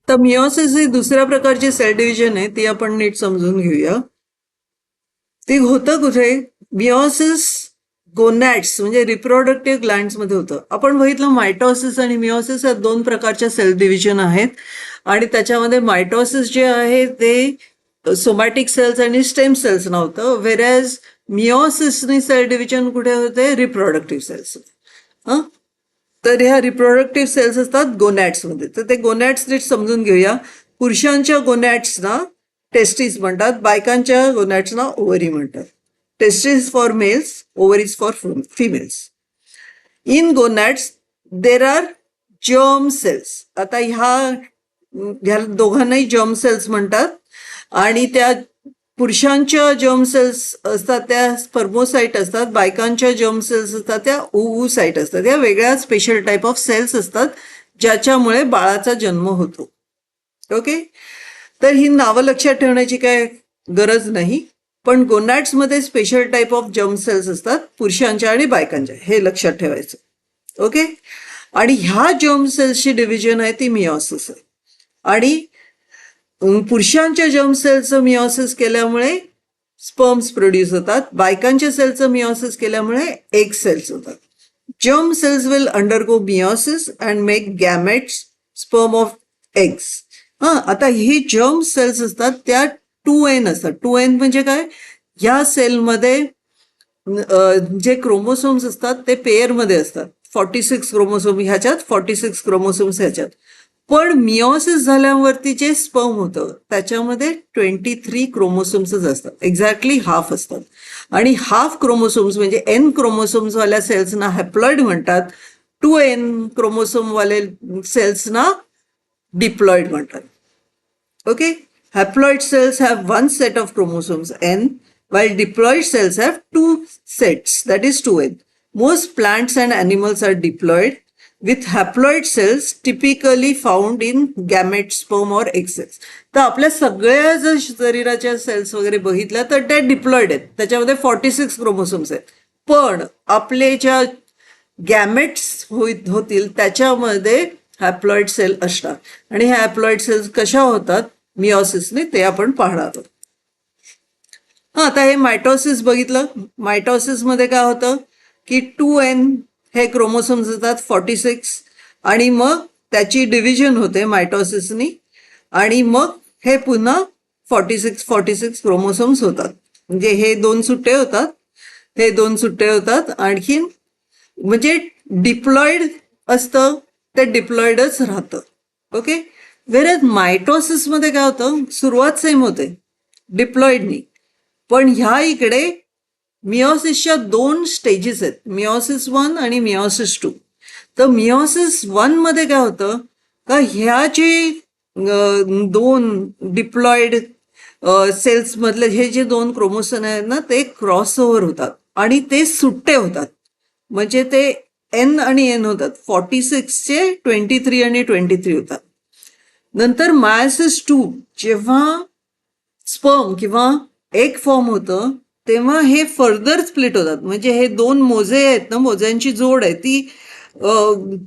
तर मिओसिस ही दुसऱ्या प्रकारची सेल डिव्हिजन आहे, ती आपण नीट समजून घेऊया. ती होतं कुठे? मिओसिस गोनॅड्स म्हणजे रिप्रोडक्टिव्ह ग्लँड्स मध्ये होतं. आपण बघितलं मायटोसिस आणि मिओसिस या दोन प्रकारच्या सेल डिव्हिजन आहेत आणि त्याच्यामध्ये मायटोसिस जे आहे ते सोमॅटिक सेल्स आणि स्टेम सेल्स नव्हतं, व्हेरॅज मिओसिसनी सेल डिव्हिजन कुठे होते? Reproductive cells. तर ह्या रिप्रोडक्टिव्ह सेल्स असतात गोनॅड्समध्ये. तर ते गोनॅड्स नीट समजून घेऊया. पुरुषांच्या गोनॅड्सना टेस्टिस म्हणतात, बायकांच्या गोनॅड्सना ओव्हरी म्हणतात. Testis for males, ovaries for females. In gonads there are germ cells. आता ह्या दोघांनाही जर्म सेल्स म्हणतात आणि त्या पुरुषांच्या जर्म सेल्स असतात त्या स्पर्मोसाइट असतात, बायकांच्या जर्म सेल्स असतात त्या ओव्हूसाइट असतात. या वेगळ्या स्पेशल टाईप ऑफ सेल्स असतात ज्याच्यामुळे बाळाचा जन्म होतो. ओके, तर ही नावं लक्षात ठेवण्याची काय गरज नाही, पण गोनॅड्समध्ये special type of germ cells असतात पुरुषांच्या आणि बायकांच्या, हे लक्षात ठेवायचं. ओके, आणि ह्या जर्म सेल्सची डिव्हिजन आहे ती मिओसिस आहे. आणि पुरुषांच्या जर्म सेलचं मिओसिस केल्यामुळे स्पर्म्स प्रोड्यूस होतात, बायकांच्या सेलचं मिओसिस केल्यामुळे एग सेल्स होतात. Germ cells will undergo meiosis and make gametes, sperm of eggs. आता ही जर्म सेल्स असतात त्या 2N असतात. 2N म्हणजे काय? या सेलमध्ये जे क्रोमोसोम्स असतात ते पेअरमध्ये असतात. 46 क्रोमोसोम ह्याच्यात, 46 क्रोमोसोम्स ह्याच्यात. पण मिओसिस झाल्यावरती जे स्पर्म होतं त्याच्यामध्ये 23 क्रोमोसोम्सच असतात, एक्झॅक्टली हाफ असतात. आणि हाफ क्रोमोसोम्स म्हणजे N क्रोमोसोम्सवाल्या सेल्सना हॅप्लॉइड म्हणतात, 2N क्रोमोसोमवाले सेल्सना डिप्लॉइड म्हणतात. Okay, haploid cells have one set of chromosomes N, while diploid cells have two sets, that is 2N. Most plants and animals are diploid, with haploid cells typically found in gamete, sperm or egg cells. तर आपल्या सगळ्या जर शरीराच्या cells वगैरे बघितल्या तर त्या diploid आहेत, त्याच्यामध्ये 46 क्रोमोसोम्स आहेत. पण आपले ज्या गॅमेट्स होतील त्याच्यामध्ये हॅप्लॉइड सेल असतात. आणि ह्या हॅप्लॉइड सेल्स कशा होतात मिओसिसने ते आपण पाहणार आहोत. आता हे मायटोसिस बघितलं. मायटोसिसमध्ये काय होतं की 2N हे क्रोमोसोम्स असतात 46 आणि मग त्याची डिव्हिजन होते मायटोसिसनी आणि मग हे पुन्हा 46 क्रोमोसोम्स होतात. म्हणजे हे दोन सुट्टे होतात, हे दोन सुट्टे होतात. आणखीन म्हणजे डिप्लॉइड असतं ते डिप्लॉइडच राहतं. ओके, व्हेअरएज मायटोसिसमध्ये काय होतं, सुरुवात सेम होते डिप्लॉइडनी, पण ह्या इकडे मिओसिसच्या दोन स्टेजेस आहेत, मिओसिस 1 आणि मिओसिस 2. तर मिओसिस 1 मध्ये काय होतं का ह्या जे दोन डिप्लॉइड सेल्स मधले हे जे दोन क्रोमोसोम आहेत ना ते क्रॉस ओव्हर होतात आणि ते सुट्टे होतात. म्हणजे ते N आणि N होतात, 46चे 23 आणि 23 होतात. नंतर मायोसिस 2 जेव्हा स्पर्म किंवा एक फॉर्म होतं तेव्हा हे फर्दर स्प्लिट होतात. म्हणजे हे दोन मोजे आहेत ना, मोज्यांची जोड आहे ती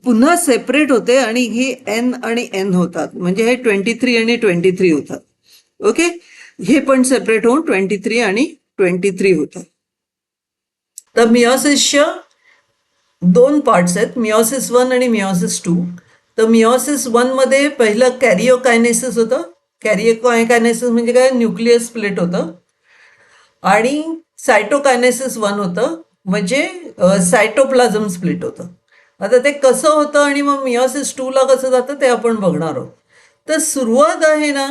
पुन्हा सेपरेट होते आणि ही N आणि N होतात. म्हणजे हे 23 आणि 23 होतात. ओके, हे पण सेपरेट होऊन 23 आणि 23 होतात. तर मिओसिसच्या दोन पार्ट्स आहेत, मिओसिस 1 आणि मिओसिस 2. तर मिओसिस 1 मध्ये पहिलं कॅरिओकायनेसिस होतं. कॅरिओकायनेसिस म्हणजे काय, न्यूक्लियस स्प्लिट होतं. आणि सायटोकायनेसिस 1 होतं, म्हणजे सायटोप्लाझम स्प्लिट होतं. आता ते कसं होतं आणि मग मिओसिस 2ला कसं जातं ते आपण बघणार आहोत. तर सुरुवात आहे ना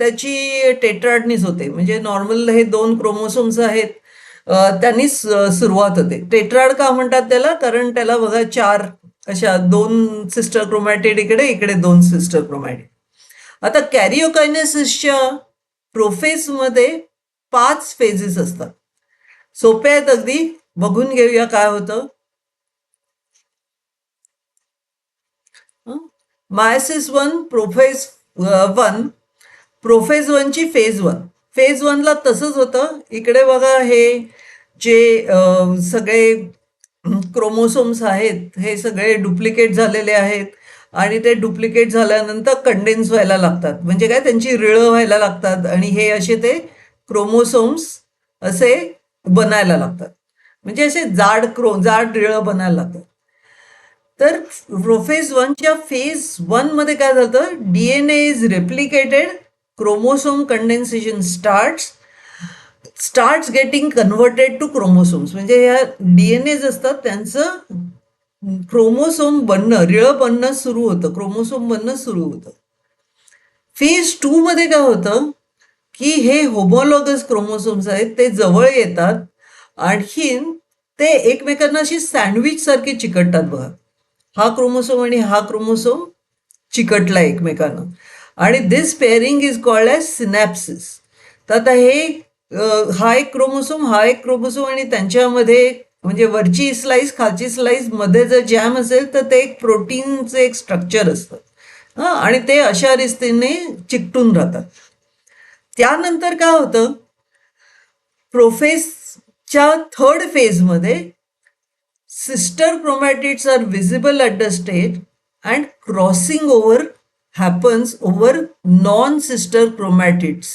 त्याची टेट्राडनीच होते. म्हणजे नॉर्मल हे दोन क्रोमोसोम्स आहेत त्यांनी सुरुवात होते. टेट्राड का म्हणतात त्याला, कारण त्याला बघा 4 अशा 2 सिस्टर क्रोमॅटिड इकडे, इकडे 2 सिस्टर क्रोमॅटिड. आता कॅरिओकायनेसिसच्या प्रोफेसमध्ये 5 फेजेस असतात. सोपे आहेत अगदी, बघून घेऊया काय होतं. मायोसिस 1 प्रोफेज 1, प्रोफेज 1 ची फेज 1. फेज 1ला तसंच होतं. इकडे बघा हे जे सगळे क्रोमोसोम्स आहेत हे सगळे डुप्लिकेट झालेले आहेत आणि ते डुप्लिकेट झाल्यानंतर कंडेन्स व्हायला लागतात, म्हणजे काय त्यांची रिळं व्हायला लागतात आणि हे असे ते क्रोमोसोम्स असे बनायला लागतात, म्हणजे असे जाड रिळं बनायला लागतात. तर प्रोफेज वनच्या फेज वन मध्ये काय झालं, DNA is replicated, chromosome condensation starts getting converted to chromosomes, म्हणजे या डीएनए असतात त्यांचं क्रोमोसोम बनणं, रिळं बनणं सुरू होतं, क्रोमोसोम बनणं सुरू होतं. फेज टू मध्ये काय होतं की हे होमोलॉगस क्रोमोसोम्स आहेत ते जवळ येतात, आणखीन ते एकमेकांना अशी सँडविच सारखे चिकटतात बघा. हा क्रोमोसोम आणि हा क्रोमोसोम चिकटला एकमेकांना, आणि दिस पेअरिंग इज कॉल्ड एज सिनॅप्सिस. तर आता हे हा एक क्रोमोसोम, हा एक क्रोमोसोम, आणि त्यांच्यामध्ये म्हणजे वरची स्लाइस खालची स्लाइस मध्ये जर जॅम असेल तर ते एक प्रोटीनचं एक स्ट्रक्चर असतं, हां, आणि ते अशा रीतीने चिकटून राहतात. त्यानंतर काय होतं, प्रोफेसच्या थर्ड फेजमध्ये sister chromatids are visible at the stage and crossing over happens over non sister chromatids.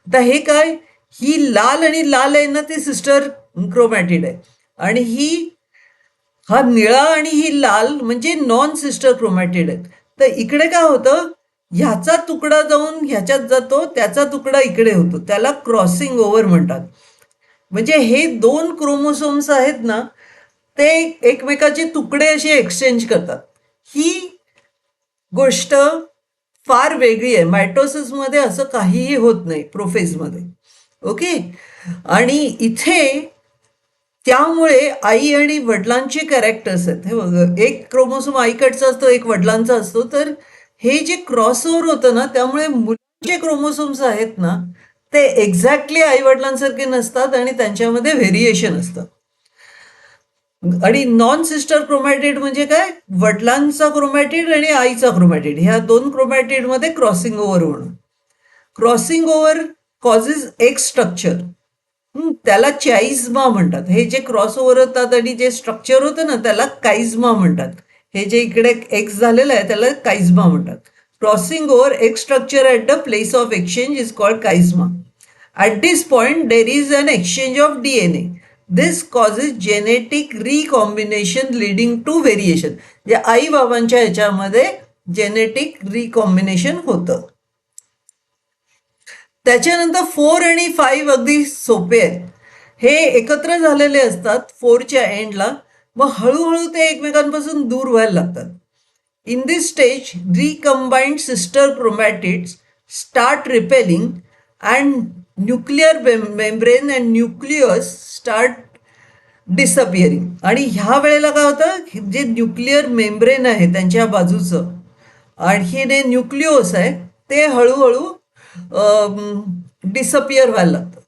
आता हे काय, ही लाल आणि लाल आहे ना ती सिस्टर क्रोमॅटिड आहे, आणि हा निळा आणि ही लाल म्हणजे नॉन सिस्टर क्रोमॅटिड आहेत. तर इकडे काय होतं, ह्याचा तुकडा जाऊन ह्याच्यात जातो, त्याचा तुकडा इकडे होतो, त्याला क्रॉसिंग ओव्हर म्हणतात. म्हणजे हे दोन क्रोमोसोम्स आहेत ना ते एकमेकाचे तुकडे असे एक्सचेंज करतात. ही गोष्ट फार वेगळी आहे, मायटोसिसमध्ये असं काहीही होत नाही प्रोफेजमध्ये. ओके, आणि इथे त्यामुळे आई आणि वडिलांचे कॅरेक्टर्स आहेत, हे बघा, एक क्रोमोसोम आईकडचा असतो, एक वडिलांचा असतो. तर हे जे क्रॉसओव्हर होतं ना, त्यामुळे मुलांचे क्रोमोसोम्स आहेत ना ते एक्झॅक्टली आई वडिलांसारखे नसतात आणि त्यांच्यामध्ये व्हेरिएशन असतं. आणि नॉन सिस्टर क्रोमॅटिड म्हणजे काय, वडिलांचा क्रोमॅटिड आणि आईचा क्रोमॅटिड, ह्या दोन क्रोमॅटिड मध्ये क्रॉसिंग ओव्हर होणं. Crossing over causes x structure, त्याला चाइझमा म्हणतात. हे जे क्रॉस ओव्हर होतात आणि जे स्ट्रक्चर होतं ना त्याला काइझमा म्हणतात. हे जे इकडे एक्स झालेलं आहे त्याला काइझमा म्हणतात. Crossing over X structure at the place of exchange is called chiasma. At this point, there is an exchange of DNA. This causes genetic recombination leading to variation. जे आई बाबांच्या ह्याच्यामध्ये जेनेटिक रिकॉम्बिनेशन होतं. त्याच्यानंतर 4 आणि 5 अगदी सोपे आहेत. हे एकत्र झालेले असतात 4च्या एंडला, मग हळूहळू ते एकमेकांपासून दूर व्हायला लागतात. In this stage, recombined sister chromatids start repelling and nuclear membrane and nucleus start disappearing. आणि ह्या वेळेला काय होतं, जे न्यूक्लिअर मेम्ब्रेन आहे त्यांच्या बाजूचं आणखीन हे न्यूक्लिओस आहे ते हळूहळू डिसअपिअर व्हायला लागतं.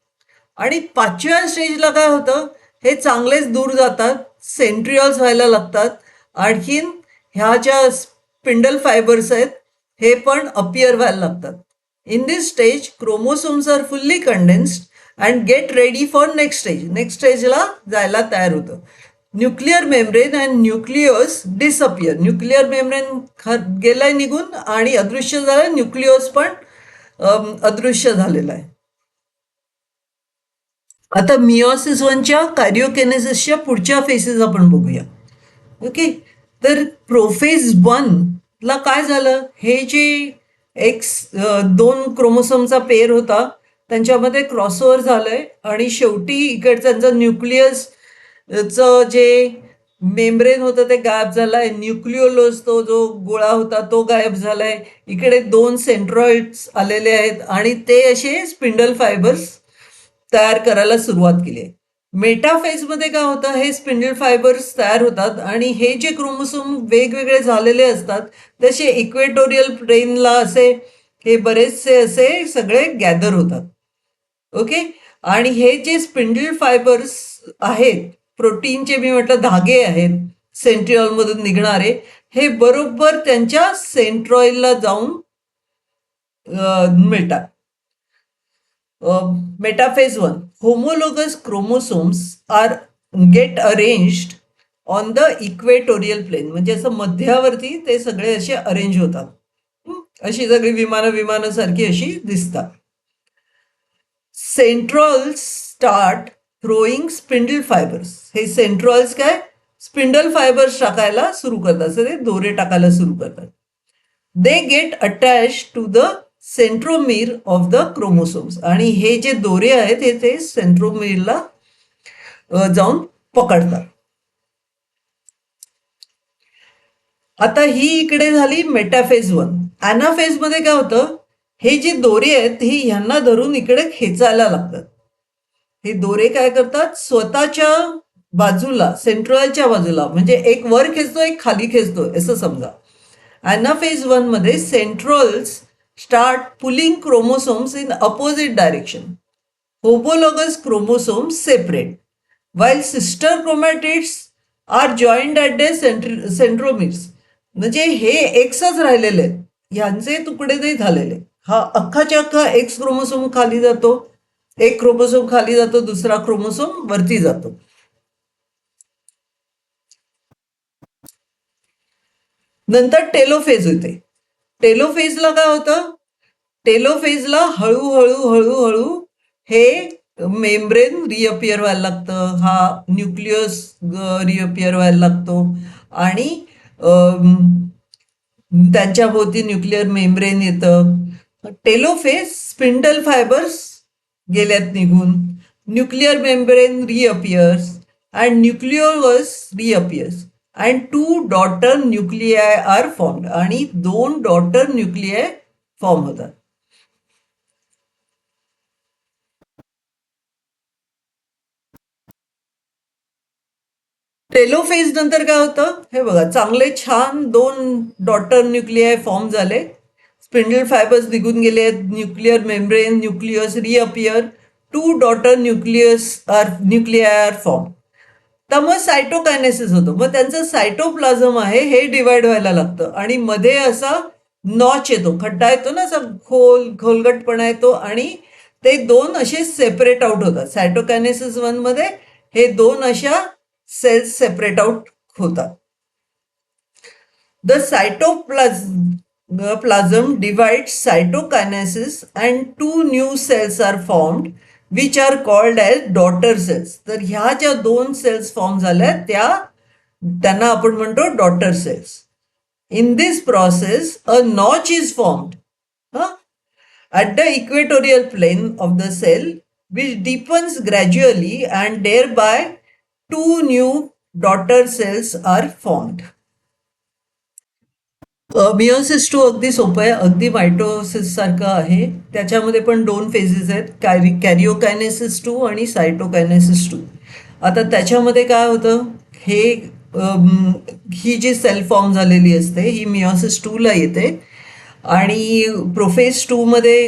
आणि 5व्या स्टेजला काय होतं, हे चांगलेच दूर जातात, सेंट्रिओल्स व्हायला लागतात, आणखीन ह्या ज्या स्पिंडल फायबर्स आहेत हे पण अपिअर व्हायला लागतात. In this stage chromosomes are fully condensed and get ready for next stage. Next स्टेजला जायला तयार होतं. Nuclear membrane and nucleolus disappear. Nuclear membrane गेलाय निघून आणि अदृश्य झालं, न्यूक्लिओस पण अदृश्य झालेला आहे. आता मिओसिस वनच्या कार्योकेनेसिसच्या पुढच्या फेसेस आपण बघूया. ओके, तर प्रोफेज वन ला काय झालं, हे जे दोन क्रोमोसोमचा पेअर होता त्यांच्यामध्ये क्रॉसओव्हर झालंय आणि शेवटी इकडे त्यांचं न्यूक्लियसचं जे मेम्ब्रेन होतं ते गायब झालंय. न्यूक्लिओलस तो जो गोळा होता तो गायब झालाय. इकडे 2 सेंट्रॉइड्स आलेले आहेत आणि ते असे स्पिंडल फायबर्स तयार करायला सुरुवात केली आहे. मेटाफेजमध्ये काय होतं, हे स्पिंडल फायबर्स तयार होतात आणि हे जे क्रोमोसोम वेगवेगळे झालेले असतात तसे इक्वेटोरियल प्लेनला असे हे बरेचसे असे सगळे गॅदर होतात. ओके, आणि हे जे स्पिंडल फायबर्स आहेत, प्रोटीनचे मी म्हटलं धागे आहेत सेंट्रिओलमधून निघणारे, हे बरोबर त्यांच्या सेंट्रॉइलला जाऊन मिळतात. Metaphase 1, homologous chromosomes are get arranged on the equatorial plane, म्हणजे असं मध्यावरती ते सगळे असे अरेंज होतात. अशी सगळी विमानासारखी अशी दिसतात. सेंट्रॉल्स स्टार्ट थ्रोईंग स्पिंडल फायबर्स. हे सेंट्रॉल्स काय, स्पिंडल फायबर्स टाकायला सुरू करतात, असं ते दोरे टाकायला सुरू करतात. They get attach to the centromere of the chromosomes. आणि हे जे दोरे आहेत हे ते सेंट्रोमीरला जाऊन पकडतात. आता ही इकडे झाली मेटाफेज 1. अॅनाफेज मध्ये काय होतं, हे जे दोरे आहेत ही ह्यांना धरून इकडे खेचायला लागतात. हे दोरे काय करतात, स्वतःच्या बाजूला, सेंट्रॉलच्या बाजूला, म्हणजे एक वर खेचतो एक खाली खेचतो असं समजा. अॅनाफेज 1 मध्ये centrioles start pulling chromosomes in opposite direction. Homologous chromosomes separate while sister chromatids are joined at the centromeres. म्हणजे हे एक्सच राहिलेले आहेत, ह्यांचे तुकडे नाही झालेले. हा अख्खाच्या अख्खा एक्स क्रोमोसोम खाली जातो, एक क्रोमोसोम खाली जातो, दुसरा क्रोमोसोम वरती जातो. नंतर टेलोफेज होते. टेलोफेजला काय होतं, टेलोफेजला हळूहळू हळूहळू हे मेम्ब्रेन रिअपिअर व्हायला लागतं, हा न्यूक्लियस रिअपिअर व्हायला लागतो आणि त्यांच्या भोवती न्यूक्लिअर मेम्ब्रेन येतं. टेलोफेज स्पिंडल फायबर्स गेल्यात निघून, nuclear membrane reappears and nucleolus reappears and 2 daughter nuclei are formed. आणि 2 डॉटर न्यूक्लियाय फॉर्म होतात. टेलोफेज नंतर काय होतं, हे बघा, चांगले छान 2 डॉटर न्यूक्लियाय फॉर्म झाले, स्पिंडल फायबर्स निघून गेले, nuclear membrane nucleus reappear, 2 daughter nuclei are form. तर मग सायटोकायनेसिस होतं. मग त्यांचं सायटोप्लाझम आहे हे डिवाइड व्हायला लागतं आणि मध्ये असा नॉच येतो, खड्डा येतो ना, असा खोलगटपणा येतो आणि ते 2 असे सेपरेट आउट होतात. सायटोकायनेसिस 1 मध्ये हे 2 अशा सेल्स सेपरेट आउट होतात. The cytoplasm divides cytokinesis and 2 new cells are formed which are called as daughter cells. तर ह्या ज्या 2 सेल्स फॉर्म झाल्या त्यांना आपण म्हणतो daughter cells. In this process a notch is formed at the equatorial plane of the cell which deepens gradually and thereby 2 new daughter cells are formed. Meiosis 2 अगदी सोपं आहे, अगदी मायटोसिस सारखं आहे. त्याच्यामध्ये पण 2 फेजेस आहेत, कॅरिओकायनेसिस 2 आणि सायटोकायनेसिस 2. आता त्याच्यामध्ये काय होतं, हे ही जी सेल फॉर्म झालेली असते ही मिओसिस 2ला येते आणि प्रोफेज 2 मध्ये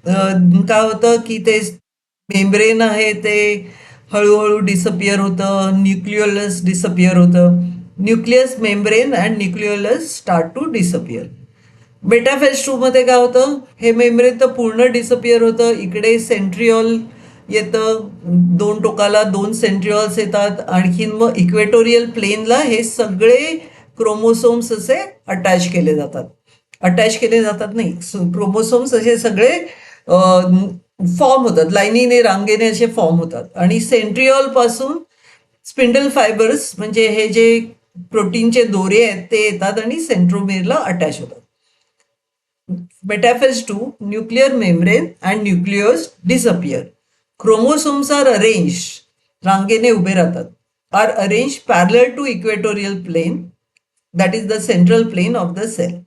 काय होतं की ते मेम्ब्रेन आहे ते हळूहळू डिसअपिअर होतं, न्यूक्लिओलस डिसअपिअर होतं, nucleus membrane and nucleolus start to disappear. Metaphase 2 मध्ये काय होतं, हे मेम्ब्रेन तर पूर्ण डिसअपिअर होतं, इकडे सेंट्रिओल येतं, 2 टोकाला 2 सेंट्रिओल्स येतात, आणखीन मग इक्वेटोरियल प्लेनला हे सगळे क्रोमोसोम्स असे अटॅच केले जातात नाही, क्रोमोसोम्स असे सगळे फॉर्म होतात, लाईनीने रांगेने असे फॉर्म होतात आणि सेंट्रिओल पासून स्पिंडल फायबर्स म्हणजे हे जे प्रोटीनचे दोरे आहेत ते येतात आणि सेंट्रोमेरला अटॅच होतात. Metaphase 2, nuclear membrane and nucleus disappear. Chromosomes are arrange, रांगेने उभे राहतात, are arrange parallel to equatorial plane, that is the central plane of the cell.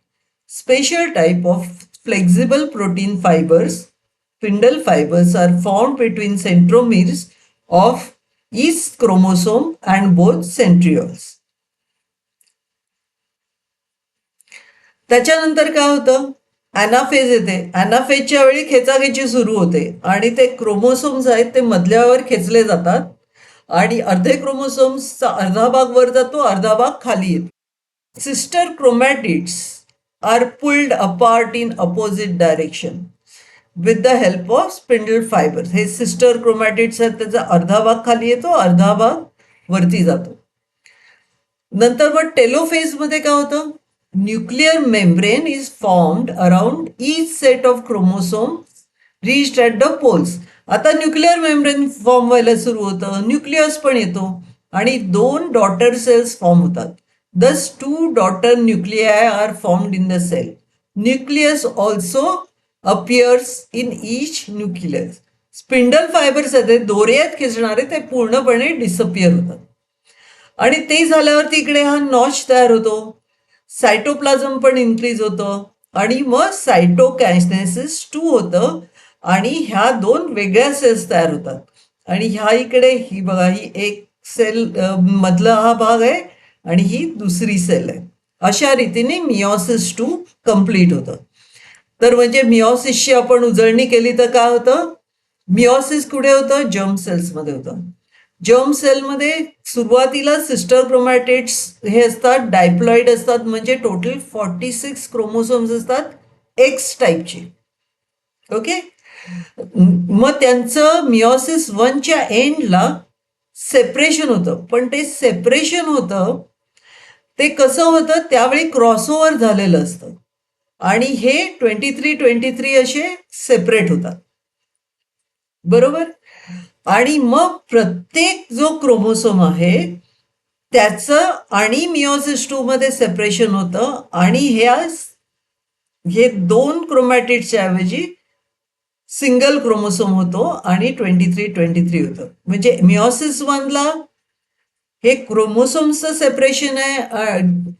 Special type of flexible protein fibers, spindle fibers, are formed between centromeres of each chromosome and both centrioles. त्याच्यानंतर काय होतं, अॅनाफेज येते. अॅनाफेजच्या वेळी खेचाखेची सुरू होते आणि ते chromosomes आहेत ते मधल्यावर खेचले जातात आणि अर्धे क्रोमोसोम्सचा अर्धा भाग वर जातो, अर्धा भाग खाली येतो. Sister chromatids are pulled apart in opposite direction with the help of spindle fibers. हे सिस्टर क्रोमॅटिड्स आहेत, त्याचा अर्धा भाग खाली येतो, अर्धा भाग वरती जातो. नंतर मग टेलोफेज मध्ये काय होतं, nuclear membrane is formed around each set of chromosome reached at the poles. आता न्यूक्लिअर मेम्ब्रेन फॉर्म व्हायला सुरू होतं, न्यूक्लियस पण येतो आणि 2 डॉटर सेल्स फॉर्म होतात. Thus 2 daughter nuclei are formed in the cell. Nucleus also appears in each nucleus. Spindle fibres आहेत, दोरे आहेत खेचणारे, ते पूर्णपणे डिसअपियर होतात. आणि ते झाल्यावरती इकडे हा नॉच तयार होतो, सायटोप्लाझम पण इन्क्रीज होतं आणि मग सायटोकायनेसिस 2 होतं आणि ह्या 2 वेगळ्या सेल्स तयार होतात. आणि ह्या इकडे ही बघा, ही एक सेल मधला हा भाग आहे आणि ही दुसरी सेल आहे. अशा रीतीने मिओसिस 2 कम्प्लीट होतं. तर म्हणजे मिओसिसची आपण उजळणी केली तर काय होतं, मिओसिस कुठे होतं, जर्म सेल्समध्ये होतं. जर्म सेलमध्ये सुरुवातीला सिस्टर क्रोमॅटिड्स हे असतात, डायप्लॉइड असतात, म्हणजे टोटल 46 क्रोमोसोम्स असतात एक्स टाईपचे. ओके. मग त्यांचं मिओसिस 1च्या एंडला सेपरेशन होतं. पण ते सेपरेशन होतं ते कसं होतं, त्यावेळी क्रॉसओव्हर झालेलं असतं आणि हे 23 असे सेपरेट होतात. बरोबर. आणि मग प्रत्येक जो क्रोमोसोम आहे त्याचं आणि मिओसिस 2 मध्ये सेपरेशन होतं आणि हे 2 क्रोमॅटिडच्या ऐवजी सिंगल क्रोमोसोम होतो आणि 23 होतं. म्हणजे मिओसिस 1ला हे क्रोमोसोमचं सेपरेशन आहे,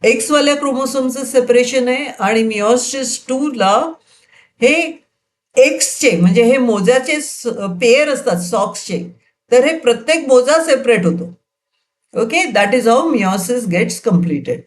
एक्सवाल्या क्रोमोसोमचं सेपरेशन आहे आणि मिओसिस 2ला हे एक्सचे म्हणजे हे मोजाचे पेयर असतात सॉक्सचे, तर हे प्रत्येक मोजा सेपरेट होतो. Okay, that is how meiosis gets completed.